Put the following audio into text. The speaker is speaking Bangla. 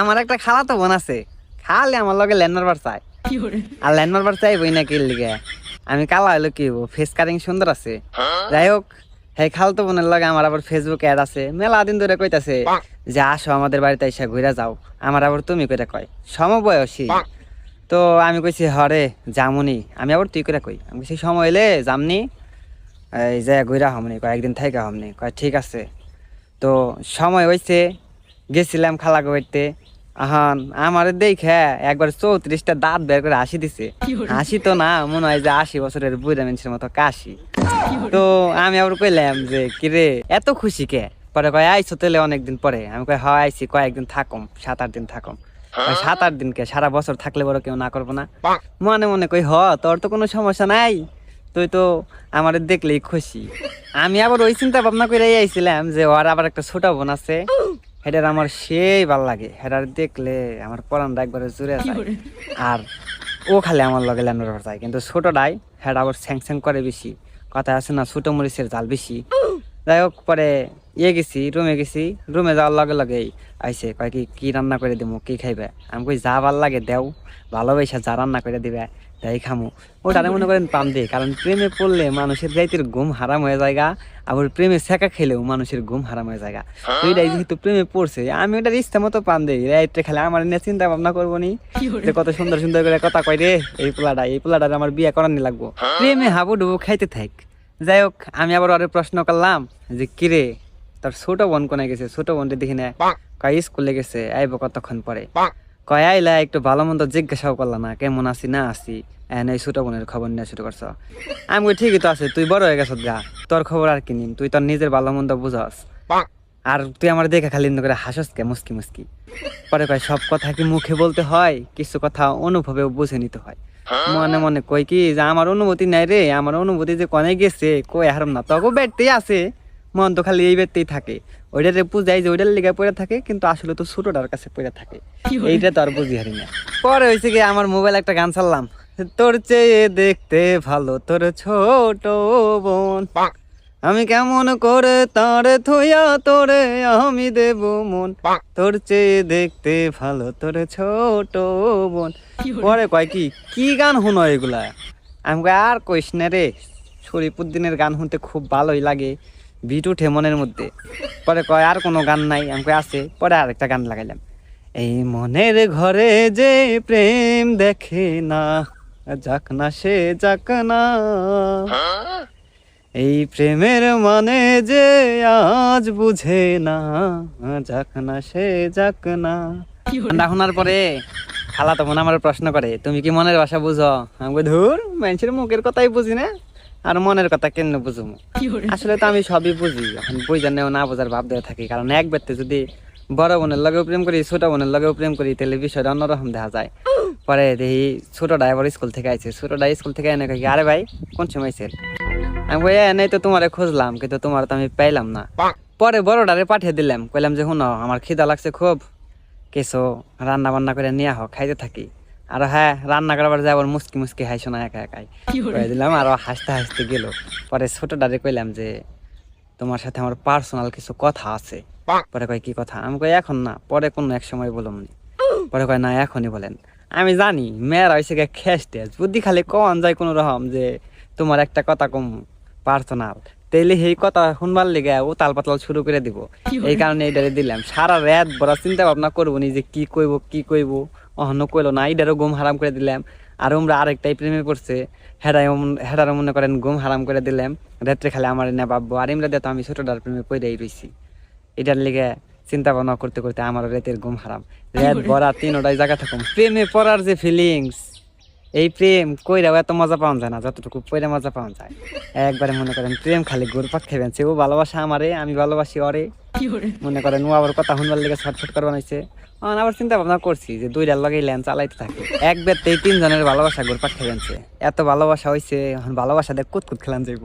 আমার একটা খালাতো বোন আছে, খালি আমার লগে ল্যান্ড মারবার চাই। আর ল্যান্ড মারবার চাইবই না কি লিগে, আমি কালা হইলো কি ফেস কাটিং সুন্দর আছে। যাই হোক, হে খালতো বোনের লগে আমার আবার ফেসবুক অ্যাড আছে, মেলা দিন ধরে কইতাছে যে আসো আমাদের বাড়িতে এসে ঘুরে যাও। আমার আবার তুমি করে কয়, সমবয়সী। তো আমি কইছি হরে জামুনি, আমি আবার তুই করে কই, আমি কইছি সময় এলে জামনি, এই যে ঘুরা হমনি, কয়েকদিন থেকে হমনি। কয় ঠিক আছে। তো সময় হয়েছে, গেছিলাম খালা বাড়িতে। এখন আমার দেখে একবার 34টা দাঁত বের করে হাসি দিছে। হাসি তো না, মনে হয় যে 80 বছরের বুড়া মানুষের মতো কাশি। তো আমি আবার কইলাম যে কিরে এত খুশি কে? পরে কয় আইসো তেলে অনেকদিন পরে। আমি কই হয় আইসি, কয়েকদিন থাকম, 7-8 দিন থাকম। 7-8 দিন কে, সারা বছর থাকলে বড় কেউ না করবো না? মনে মনে কই তোর তো কোনো সমস্যা নাই, তুই তো আমার দেখলেই খুশি। আমি আবার ওই চিন্তা ভাবনা করে আইছিলাম যে ওর আবার একটা ছোট বোন আছে, হেটার আমার সেই ভাল লাগে, হেটার দেখলে আমার পরানটা একবারে জুড়ে যায়। আর ও খালি আমার লগে ল্যান্ড মারবার যায়, কিন্তু ছোটটাই হেটা আবার স্যাং স্যাং করে বেশি, কথা আছে না ছোট মরিচের জাল বেশি। যাই হোক, পরে গেছি রুমে, গেছি রুমে যাওয়ার লগে লগেই আইসে কয় কি কি রান্না করে দিব, কি খাইবে? আমি কই যা ভাল লাগে দেও, ভালোবাসা যা রান্না করে দিবে তাই খামু। ওটারে মনে করেন পাম দে, কারণ প্রেমে পড়লে মানুষের রাইতের ঘুম হারাম হয়ে যায়, আবার প্রেমে ছেঁকা খেলেও মানুষের ঘুম হারাম হয়ে যায়। তো এটাই যেহেতু প্রেমে পড়ছে, আমি ওটার ইচ্ছা মতো পাম দেই, রাইতে খেলে আমার নিয়ে চিন্তা ভাবনা করবো নি যে কত সুন্দর সুন্দর করে কথা কয় রে এই পোলাটার আমার বিয়ে করানি লাগবো, প্রেমে হাবুডুবু খাইতে থাক। যাই হোক, আমি আবার ওরে প্রশ্ন করলাম যে কিরে তোর ছোট বোন কোনে গেছে? ছোট বোনটি দেখি না, কয় স্কুলে গেছে, আইব কতক্ষণ পরে। কয় আইলা একটু ভালো মন্দ জিজ্ঞাসাও করলাম না, কেমন আছি না আছি, এই ছোট বোনের খবর নিয়ে শুরু করছ। আমি কই ঠিকই তো আছে, তুই বড় হয়ে গেছ গা, তোর খবর আর কি নিন, তুই তোর নিজের ভালো মন্দ বুঝাস, আর তুই আমার দেখে খালি করে হাসস কে মুস্কি মুস্কি। পরে কয় সব কথা কি মুখে বলতে হয়, কিছু কথা অনুভবেও বুঝে নিতে হয়। মনে মনে কই কি যে আমার অনুভূতি নাই রে, আমার অনুভূতি যে কনে গেছে কই হারাম না, তখন বেড়তেই আছে, মন তো খালি এই বেড়তেই থাকে। ওইটারে বুঝাই যে ওইটার লিগে পড়ে থাকে, কিন্তু আসলে তো ছোটটার কাছে পড়ে থাকে, এইটা তো আর বুঝি হারি না। পরে হয়েছে কি আমার মোবাইল একটা গান ছাড়লাম, তোর চেয়ে দেখতে ভালো তোর ছোট বোন, আমি কেমন করে তারে থইয়া তোরে আমি দেব মন, তোর চেয়ে দেখতে ভালো তোর ছোট বোন। পরে কয় কি কি গান শুনো এগুলা? আমি কই আর কইস না রে, শরীফুদ্দিনের গান শুনতে খুব ভালোই লাগে, বিট উঠে মনের মধ্যে। পরে কয় আর কোনো গান নাই? আমি কই আছে। পরে আরেকটা গান লাগাইলাম, এই মনের ঘরে যে প্রেম দেখে না, যাক না সে যাক না, এই প্রেমের মানে যে আজ বুঝে না, যাক না সে যাক না। গানটা শোনার পরে খালা তখন আমার প্রশ্ন করে তুমি কি মনের ভাষা বুঝো? আমি কই ধুর, মানুষের মুখের কথাই বুঝি না, আর মনের কথা কেন বুঝবো? আসলে তো আমি সবই বুঝি, এখন বুঝার নেও না বোঝার ভাব দিয়ে থাকি, কারণ এক ব্যক্তি যদি বড় বোনের লগেও প্রেম করি, ছোট বোনের লগেও প্রেম করি, তাহলে বিষয়টা অন্যরকম দেখা যায়। পরে দেখি ছোটটা এবার স্কুল থেকে আইছে, ছোটটা স্কুল থেকে এনে কই আরে ভাই কোন সময় ছিল? আমি কই এনেই তো তোমারে খুঁজলাম, কিন্তু তোমার তো আমি পাইলাম না। পরে বড়টারে পাঠিয়ে দিলাম, কইলাম যে শুনো আমার খিদা লাগছে খুব, কিছু রান্না বান্না করে নিয়ে হোক, খাইতে থাকি। আর হ্যাঁ, রান্না করবার যাবার মুসকি মুসকি হাসো না একা একাই কয়ে দিলাম, আর হাসতে হাসতে গেল। পরে ছোটটারে কইলাম যে তোমার সাথে আমার পার্সোনাল কিছু কথা আছে। পরে কয় কি কথা? আমি কই এখন না, পরে কোনো এক সময় বলুন। পরে কয় না এখনই বলেন। আমি জানি মেয়েরা হয়েছে গিয়ে খেসতে বুদ্ধি খালি কন যায় কোনো রকম যে তোমার একটা কথা কম পার্সোনাল, তাইলে সেই কথা শুনবার লেগে ও তাল পাতাল শুরু করে দিব। এই কারণে এইটারে দিলাম, সারা রাত বড় চিন্তা ভাবনা করবো নি যে কি কইব অহন্য কইলো না, এইটারও ঘুম হারাম করে দিলাম। আর আমরা আরেকটাই প্রেমে পড়ছে, হেডারও মনে করেন ঘুম হারাম করে দিলাম, রাত্রে খালি আমার না ভাববো। আর এমরা দিয়ে তো আমি ছোটটার প্রেমে পড়েই রইছি, এটার লেগে চিন্তা ভাবনা করতে করতে আমার রাতের ঘুম হারাম, রাত ভরা 3টায় জায়গা থাকুম। প্রেমে পড়ার যে ফিলিংস, এই প্রেম কইরাও এত মজা পাওয়া যায় না যতটুকু পইরা মজা পাওয়া যায়। একবারে মনে করেন প্রেম খালি ঘুরপাক খেয়ে, ও ভালোবাসা আমারে, আমি ভালোবাসি ওরে। মনে করেন ও আবার কথা শুনবার লেগে ছটফট করে বানাইছে। আবার চিন্তা ভাবনা করছি যে 2টার লগেই ল্যান চালাইতে থাকি, এক বেতেই 3 জনের ভালোবাসা ঘুরপাক খেয়ে, এত ভালোবাসা হয়েছে, এখন ভালোবাসা দেখ কুতকুত খেলান যাইব।